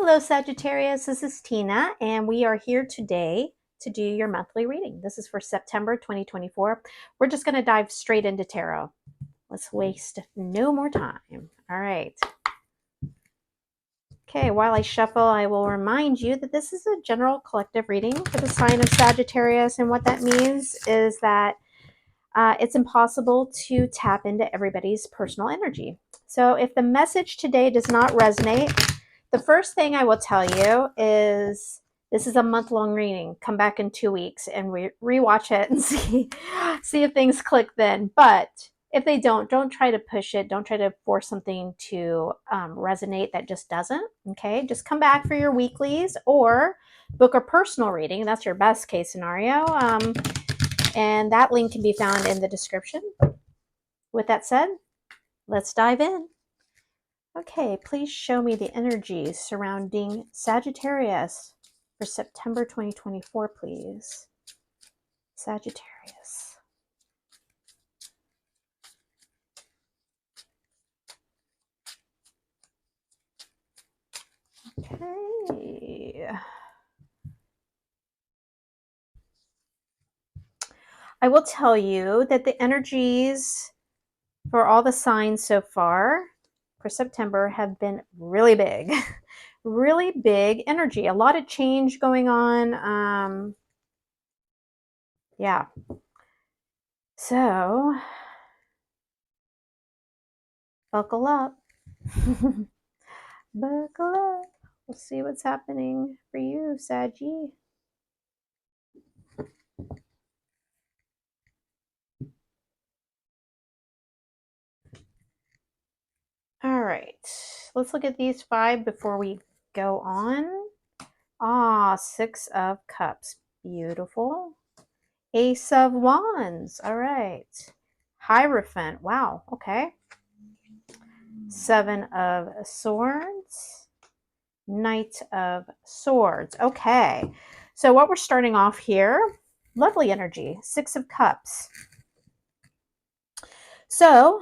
Hello, Sagittarius. This is Tina, and we are here today to do your monthly reading. This is for September 2024. We're just going to dive straight into tarot. Let's waste no more time. All right. Okay, while I shuffle, I will remind you that this is a general collective reading for the sign of Sagittarius, and what that means is that it's impossible to tap into everybody's personal energy. So if the message today does not resonate, the first thing I will tell you is this is a month-long reading. Come back in 2 weeks and rewatch it and see if things click then. But if they don't try to push it. Don't try to force something to resonate that just doesn't. Okay, just come back for your weeklies or book a personal reading. That's your best case scenario. And that link can be found in the description. With that said, let's dive in. Okay, please show me the energies surrounding Sagittarius for September 2024, please. Sagittarius. Okay. I will tell you that the energies for all the signs so far for September have been really big. Really big energy. A lot of change going on. Yeah. So, buckle up. Buckle up. We'll see what's happening for you, Saggy. All right. Let's look at these 5 before we go on. Ah, 6 of Cups. Beautiful. Ace of Wands. All right. Hierophant. Wow. Okay. 7 of Swords. Knight of Swords. Okay. So what we're starting off here, lovely energy. 6 of Cups. So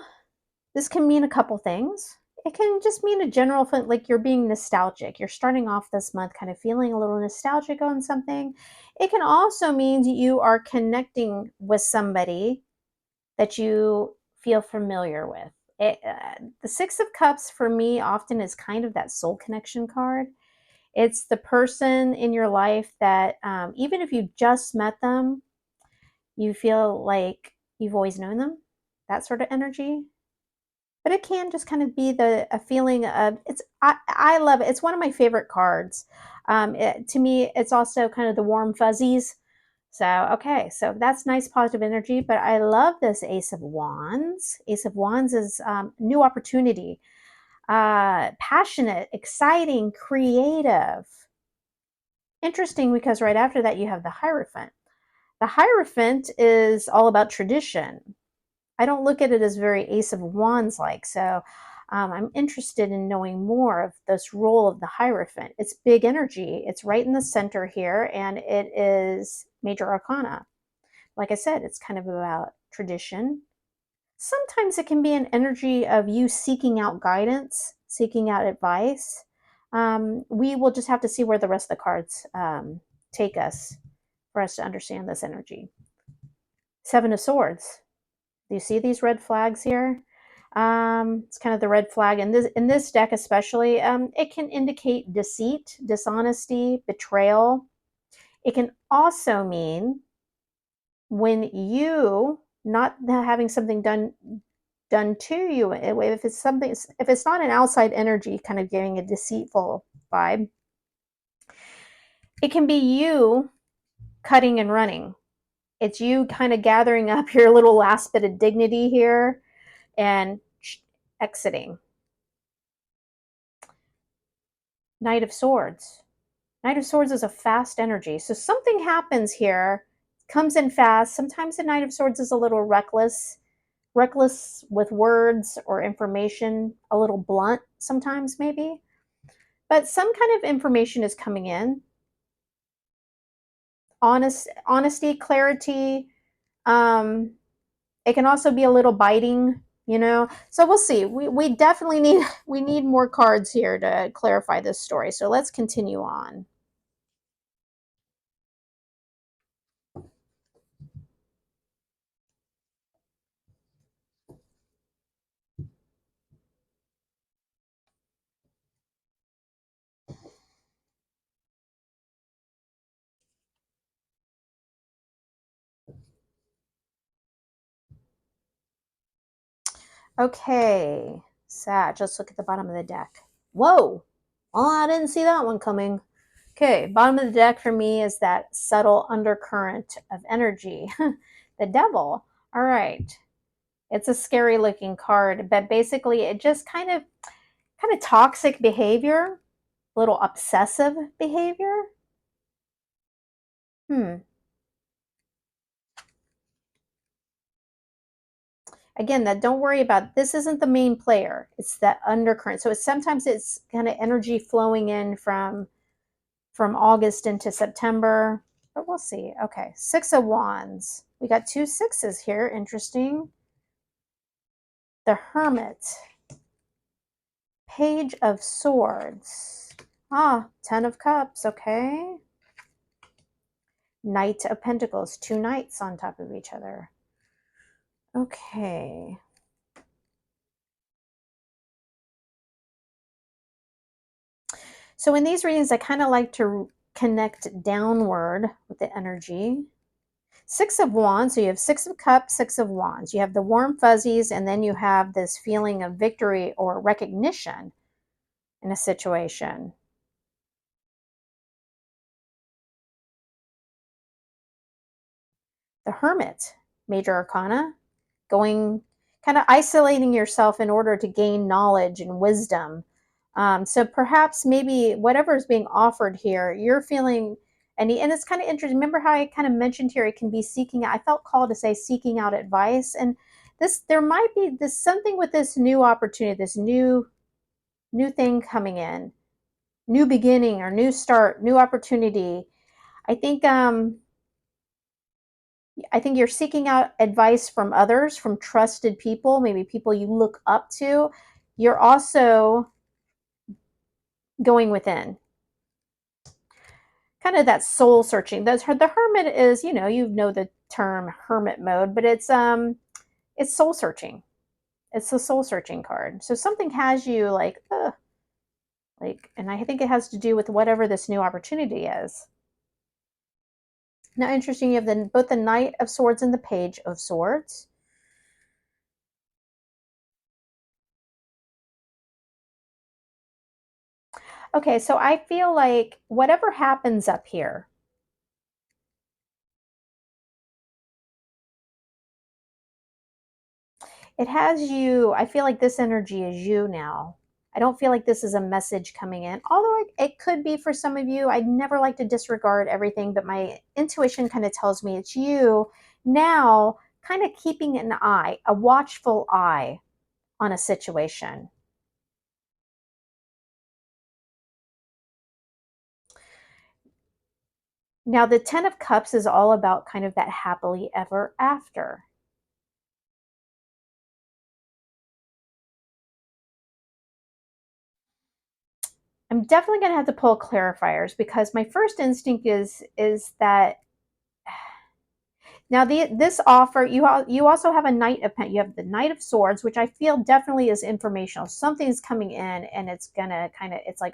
this can mean a couple things. It can just mean a general, like you're being nostalgic. You're starting off this month kind of feeling a little nostalgic on something. It can also mean you are connecting with somebody that you feel familiar with. The 6 of Cups for me often is kind of that soul connection card. It's the person in your life that even if you just met them, you feel like you've always known them. That sort of energy. But it can just kind of be a feeling of I love it. It's one of my favorite cards. To me, it's also kind of the warm fuzzies. So, okay, so that's nice positive energy. But I love this Ace of Wands. Ace of Wands is new opportunity, passionate, exciting, creative. Interesting because right after that you have the Hierophant. The Hierophant is all about tradition. I don't look at it as very Ace of Wands like, so I'm interested in knowing more of this role of the Hierophant. It's big energy. It's right in the center here, and it is Major Arcana. Like I said, it's kind of about tradition. Sometimes it can be an energy of you seeking out guidance, seeking out advice. We will just have to see where the rest of the cards take us for us to understand this energy. 7 of Swords. Do you see these red flags here? It's kind of the red flag in this deck especially. It can indicate deceit, dishonesty, betrayal. It can also mean when you not having something done to you. If it's not an outside energy kind of giving a deceitful vibe, it can be you cutting and running. It's you kind of gathering up your little last bit of dignity here and exiting. Knight of Swords. Knight of Swords is a fast energy. So something happens here, comes in fast. Sometimes the Knight of Swords is a little reckless with words or information, a little blunt sometimes maybe. But some kind of information is coming in. Honesty, clarity. It can also be a little biting you know. So we'll see. We definitely need we need more cards here to clarify this story. So let's continue on. Okay, Sag, let's look at the bottom of the deck. Whoa, well, I didn't see that one coming. Okay, bottom of the deck for me is that subtle undercurrent of energy. The devil. All right. It's a scary looking card, but basically it just kind of toxic behavior, a little obsessive behavior. Hmm. Again, that don't worry about this isn't the main player. It's that undercurrent. So sometimes it's kind of energy flowing in from August into September, but we'll see. Okay, 6 of Wands. We got 2 6s here. Interesting. The Hermit. Page of Swords. Ah, 10 of Cups. Okay. Knight of Pentacles. 2 knights on top of each other. Okay. So in these readings, I kind of like to connect downward with the energy. 6 of Wands, so you have 6 of Cups, 6 of Wands. You have the warm fuzzies, and then you have this feeling of victory or recognition in a situation. The Hermit, Major Arcana, going kind of isolating yourself in order to gain knowledge and wisdom. So perhaps maybe whatever is being offered here, you're feeling, and it's kind of interesting. Remember how I kind of mentioned here, it can be seeking. I felt called to say seeking out advice, and this there might be this something with this new opportunity, this new thing coming in, new beginning or new start, new opportunity. I think I think you're seeking out advice from others, from trusted people, maybe people you look up to. You're also going within. Kind of that soul searching. The hermit is, you know the term hermit mode, but it's soul searching. It's the soul searching card. So something has you like, ugh, like, and I think it has to do with whatever this new opportunity is. Now, interesting, you have both the Knight of Swords and the Page of Swords. Okay, so I feel like whatever happens up here, it has you. I feel like this energy is you now. I don't feel like this is a message coming in, although it could be for some of you. I'd never like to disregard everything, but my intuition kind of tells me it's you now, kind of keeping an eye, a watchful eye on a situation. Now, the 10 of Cups is all about kind of that happily ever after. I'm definitely going to have to pull clarifiers because my first instinct is that now this offer you also have a Knight of you have the Knight of Swords, which I feel definitely is informational. Something's coming in and it's gonna kind of it's like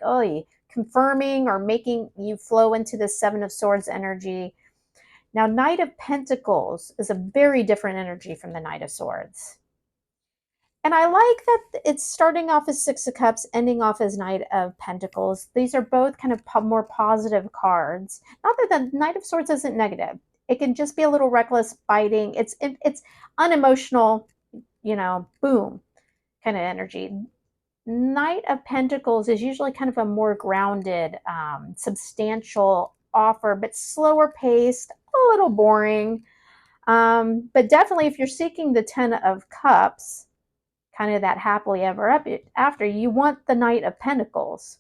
confirming or making you flow into the Seven of Swords energy. Now Knight of Pentacles is a very different energy from the Knight of Swords. And I like that it's starting off as 6 of Cups, ending off as Knight of Pentacles. These are both kind of more positive cards. Not that the Knight of Swords isn't negative. It can just be a little reckless, biting. It's unemotional, boom kind of energy. Knight of Pentacles is usually kind of a more grounded, substantial offer, but slower paced, a little boring. But definitely, if you're seeking the 10 of Cups, kind of that happily ever after, you want the Knight of Pentacles.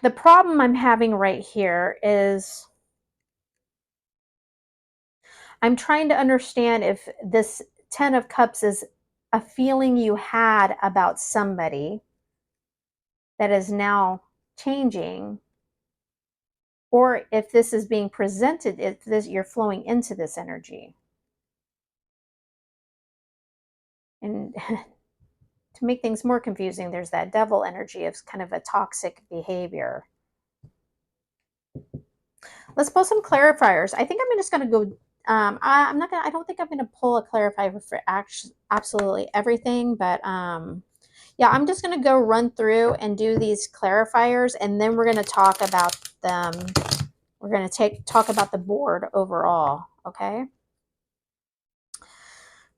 The problem I'm having right here is I'm trying to understand if this Ten of Cups is a feeling you had about somebody that is now changing, or if this is being presented, if this, you're flowing into this energy. And to make things more confusing, there's that devil energy of kind of a toxic behavior. Let's pull some clarifiers. I think I'm just going to go. I'm not going to, I don't think I'm going to pull a clarifier for absolutely everything, but yeah, I'm just going to go run through and do these clarifiers, and then we're going to talk about them. We're going to talk about the board overall. Okay.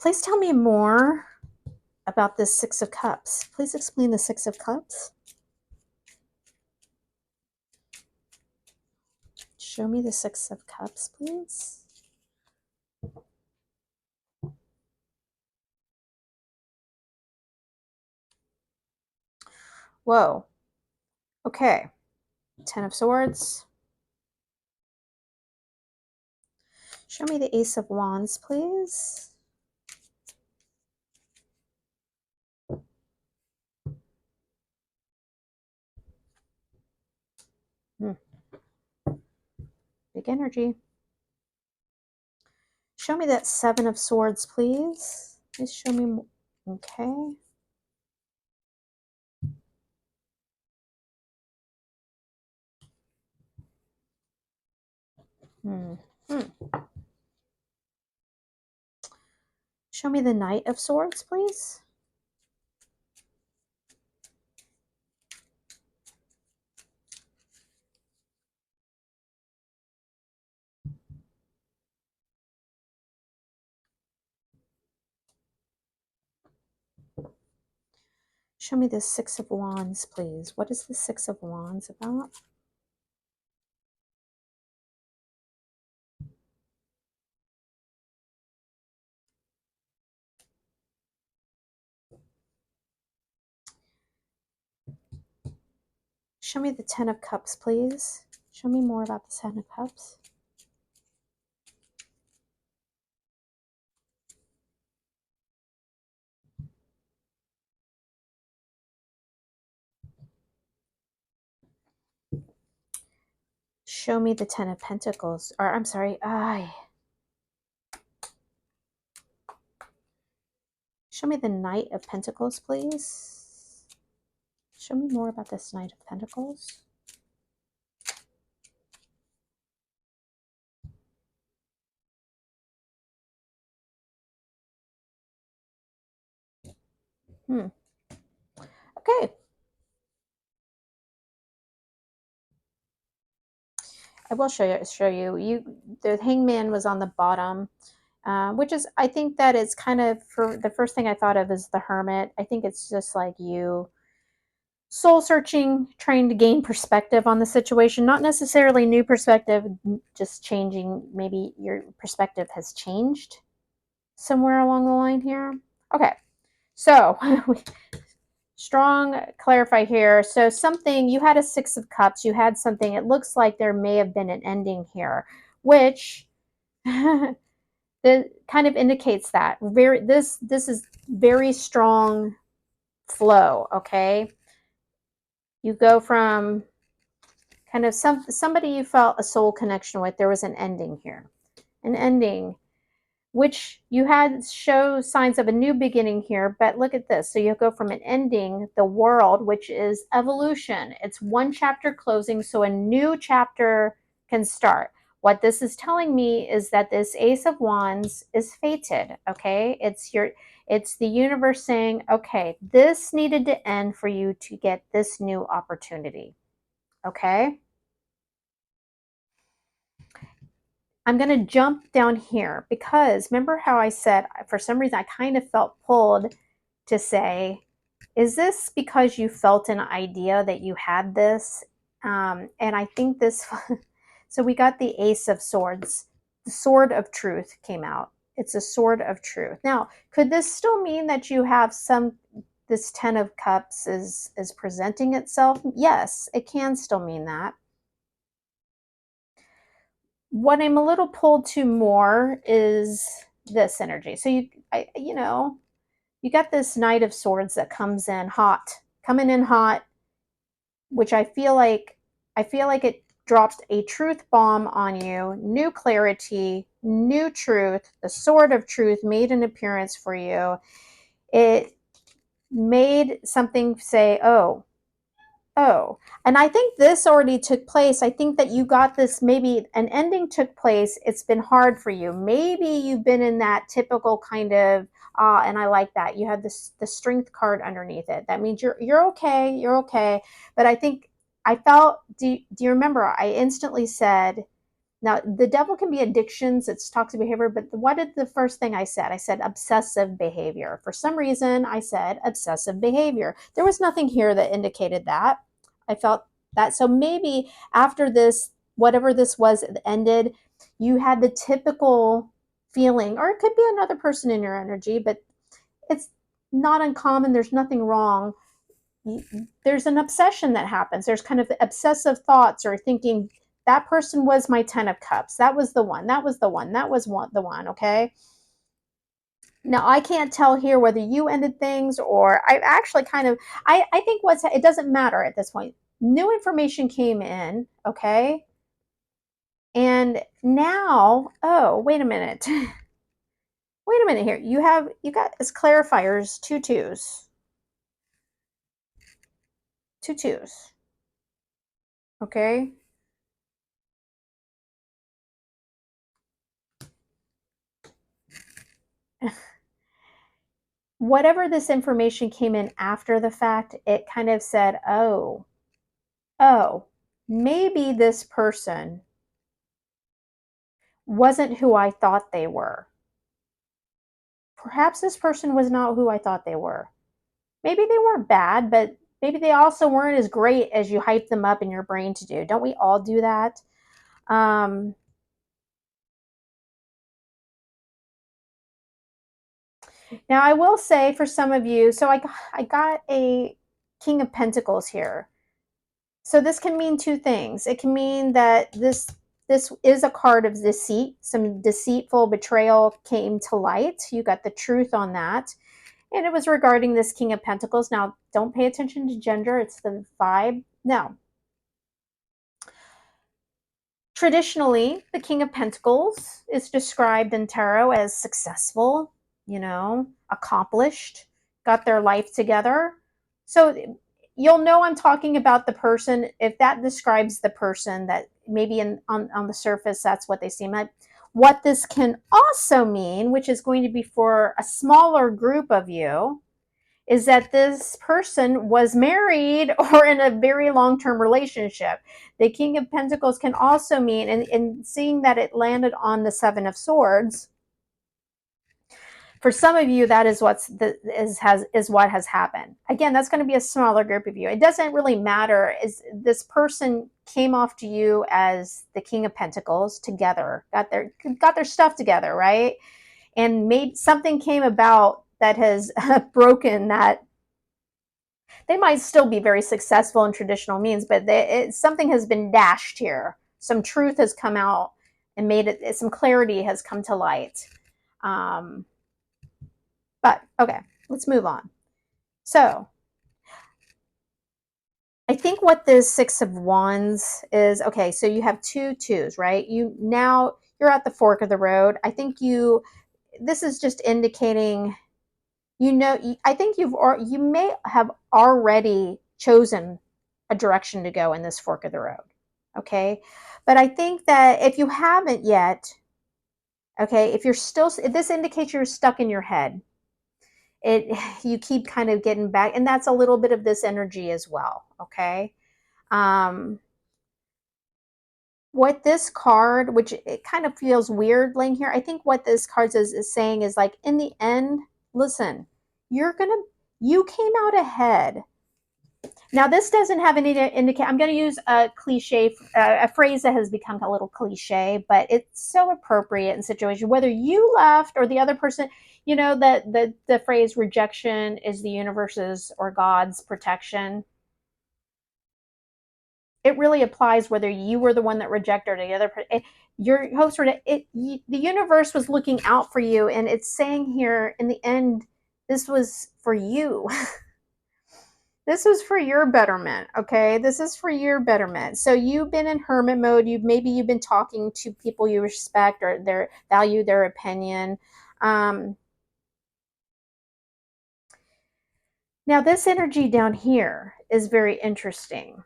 Please tell me more about this Six of Cups. Please explain the Six of Cups. Show me the Six of Cups, please. Whoa. Okay. Ten of Swords. Show me the Ace of Wands, please. Big energy. Show me that Seven of Swords, please. Please show me. Okay. Show me the Knight of Swords, please. Show me the Six of Wands, please. What is the Six of Wands about? Show me the Ten of Cups, please. Show me more about the Ten of Cups. Show me the Ten of Pentacles. Or, I'm sorry. Show me the Knight of Pentacles, please. Show me more about this Knight of Pentacles. Okay. I will show you. The Hangman was on the bottom, which is, I think that it's kind of, for the first thing I thought of is the Hermit. I think it's just like you soul searching, trying to gain perspective on the situation, not necessarily new perspective, just changing. Maybe your perspective has changed somewhere along the line here. Okay, so strong clarify here. So something, you had a Six of Cups, you had something, it looks like there may have been an ending here, which that kind of indicates that this is very strong flow. Okay, you go from kind of somebody you felt a soul connection with. There was an ending here, an ending, which you had show signs of a new beginning here. But look at this. So you go from an ending, the world, which is evolution. It's one chapter closing, so a new chapter can start. What this is telling me is that this Ace of Wands is fated. Okay, it's the universe saying, okay, this needed to end for you to get this new opportunity. Okay, I'm going to jump down here because remember how I said, for some reason, I kind of felt pulled to say, is this because you felt an idea that you had this? And I think this, so we got the Ace of Swords, the Sword of Truth came out. It's a Sword of Truth. Now, could this still mean that you have this Ten of Cups is presenting itself? Yes, it can still mean that. What I'm a little pulled to more is this energy. So you got this Knight of Swords that comes in hot, coming in hot, which I feel like it drops a truth bomb on you, new clarity, new truth. The sword of truth made an appearance for you. It made something say, oh, and I think this already took place. I think that you got this, maybe an ending took place. It's been hard for you. Maybe you've been in that typical kind of, and I like that. You have the strength card underneath it. That means you're okay. You're okay. But I think I felt, do you remember? I instantly said, now, the devil can be addictions, it's toxic behavior, but what did the first thing I said? I said obsessive behavior. For some reason, I said obsessive behavior. There was nothing here that indicated that. I felt that. So maybe after this, whatever this was ended, you had the typical feeling, or it could be another person in your energy, but it's not uncommon. There's nothing wrong. There's an obsession that happens. There's kind of obsessive thoughts or thinking, that person was my 10 of cups. That was the one. That was the one. That was the one. Okay. Now I can't tell here whether you ended things or I actually kind of, I think it doesn't matter at this point. New information came in. Okay. And now, oh, wait a minute. Wait a minute here. You got as clarifiers, two twos. Two twos. Okay. Whatever this information came in after the fact, it kind of said, oh, maybe this person wasn't who I thought they were. Perhaps this person was not who I thought they were. Maybe they weren't bad, but maybe they also weren't as great as you hype them up in your brain to do. Don't we all do that? Now, I will say for some of you, so I got a King of Pentacles here. So this can mean two things. It can mean that this is a card of deceit. Some deceitful betrayal came to light. You got the truth on that. And it was regarding this King of Pentacles. Now, don't pay attention to gender. It's the vibe. Now, traditionally, the King of Pentacles is described in tarot as successful, accomplished, got their life together. So you'll know I'm talking about the person if that describes the person that maybe on the surface that's what they seem like. What this can also mean, which is going to be for a smaller group of you, is that this person was married or in a very long-term relationship. The King of Pentacles can also mean, and seeing that it landed on the Seven of Swords, for some of you, that is what has happened. Again, that's going to be a smaller group of you. It doesn't really matter. Is this person came off to you as the King of Pentacles together, got their stuff together, right? And made something came about that has broken that. They might still be very successful in traditional means, but something has been dashed here. Some truth has come out and made it. Some clarity has come to light. But okay, let's move on. So I think what this Six of Wands is, okay, so you have two twos, right? You're at the fork of the road. I think this is just indicating, I think you may have already chosen a direction to go in this fork of the road. Okay. But I think that if you haven't yet, okay, if this indicates you're stuck in your head. You keep kind of getting back, and that's a little bit of this energy as well. Okay. What this card, which it kind of feels weird laying here, I think what this card is saying is like, in the end, listen, you came out ahead. Now, this doesn't have any indicate. I'm going to use a cliche, a phrase that has become a little cliche, but it's so appropriate in situations. Whether you left or the other person, that the phrase "rejection is the universe's or God's protection." it really applies whether you were the one that rejected or the other person. Your hopes were the universe was looking out for you, and it's saying here in the end, this was for you. This was for your betterment, okay? This is for your betterment. So you've been in hermit mode. Maybe you've been talking to people you respect or their value their opinion. Now this energy down here is very interesting.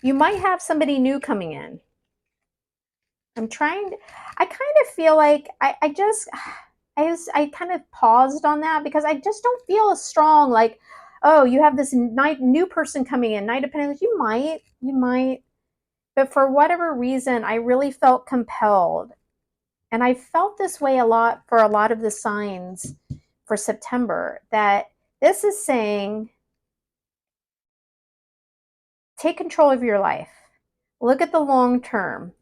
You might have somebody new coming in. I kind of feel like I kind of paused on that because I just don't feel as strong. Like, oh, you have this new person coming in, Knight of Pentacles. You might, but for whatever reason, I really felt compelled. And I felt this way a lot for a lot of the signs for September, that this is saying, take control of your life. Look at the long term.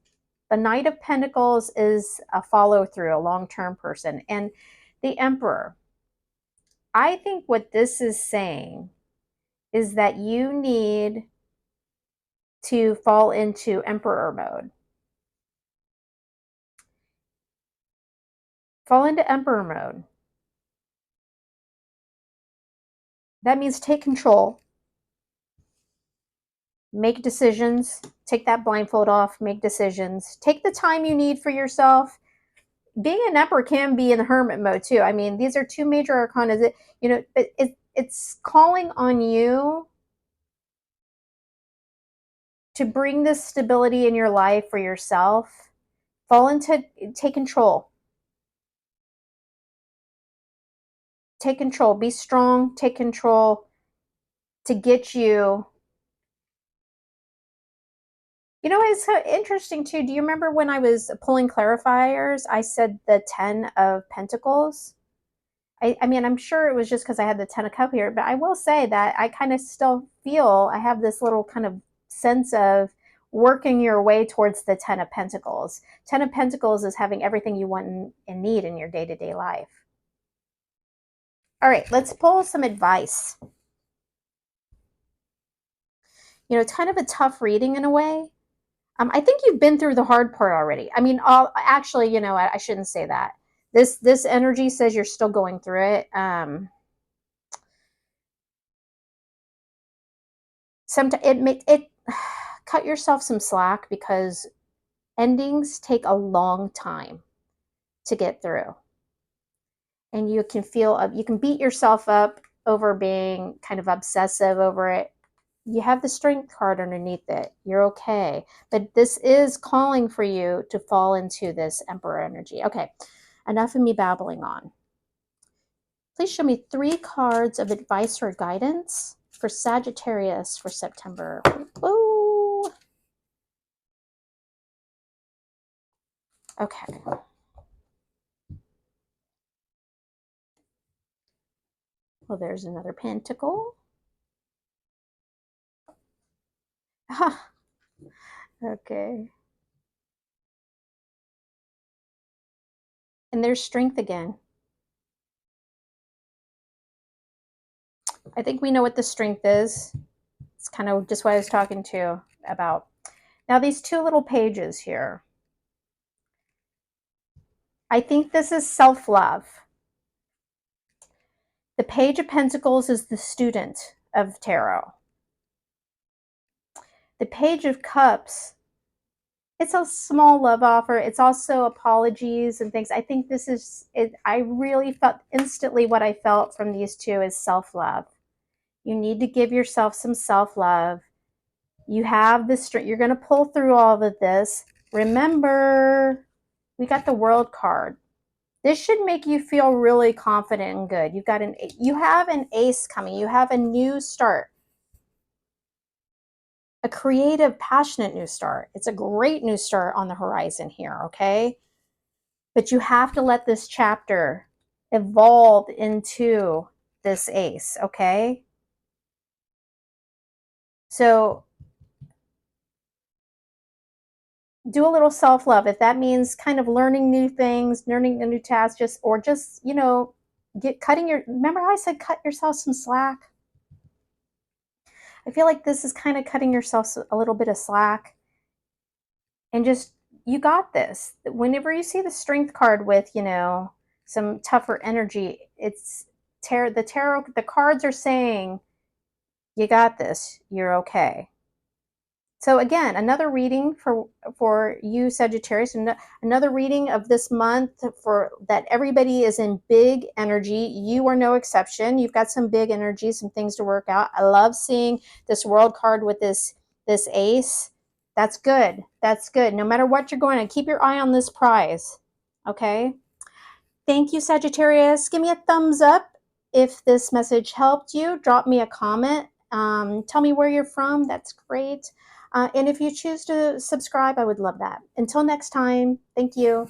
The Knight of Pentacles is a follow through, a long term person. And the Emperor, I think what this is saying is that you need to fall into Emperor mode. Fall into Emperor mode. That means take control, make decisions, take that blindfold off, make decisions, take the time you need for yourself. Being an Emperor can be in the hermit mode too. I mean, these are two major arcana that, it's calling on you to bring this stability in your life for yourself. Take control. Take control. Be strong. Take control to get you. It's so interesting too. Do you remember when I was pulling clarifiers, I said the 10 of Pentacles? I mean, I'm sure it was just because I had the 10 of Cups here, but I will say that I kind of still feel I have this little kind of sense of working your way towards the 10 of Pentacles. 10 of Pentacles is having everything you want and need in your day-to-day life. All right, let's pull some advice. Kind of a tough reading in a way. I think you've been through the hard part already. I mean, actually, I shouldn't say that. This energy says you're still going through it. Sometimes it cut yourself some slack, because endings take a long time to get through, and you can beat yourself up over being kind of obsessive over it. You have the Strength card underneath it. You're okay. But this is calling for you to fall into this Emperor energy. Okay, enough of me babbling on. Please show me 3 cards of advice or guidance for Sagittarius for September. Woo! Okay. Well, there's another pentacle. Okay. And there's Strength again. I think we know what the Strength is. It's kind of just what I was talking to about. Now, these 2 little pages here. I think this is self-love. The Page of Pentacles is the student of tarot. The Page of Cups, it's a small love offer. It's also apologies and things. I think this is it. I really felt instantly what I felt from these 2 is self-love. You need to give yourself some self-love. You have the strength. You're going to pull through all of this. Remember, we got the World card. This should make you feel really confident and good. You have an ace coming. You have a new start. A creative, passionate new start. It's a great new start on the horizon here, okay? But you have to let this chapter evolve into this ace, okay? So do a little self-love. If that means kind of learning new things, learning a new task, just get cutting your, remember how I said cut yourself some slack? I feel like this is kind of cutting yourself a little bit of slack, and just, you got this. Whenever you see the strength card with, some tougher energy, it's tarot, the cards are saying you got this, you're okay. So again, another reading for you, Sagittarius, and another reading of this month, for that everybody is in big energy. You are no exception. You've got some big energy, some things to work out. I love seeing this world card with this ace. That's good. That's good. No matter what you're going to, keep your eye on this prize. Okay? Thank you, Sagittarius. Give me a thumbs up if this message helped you. Drop me a comment. Tell me where you're from. That's great. And if you choose to subscribe, I would love that. Until next time, thank you.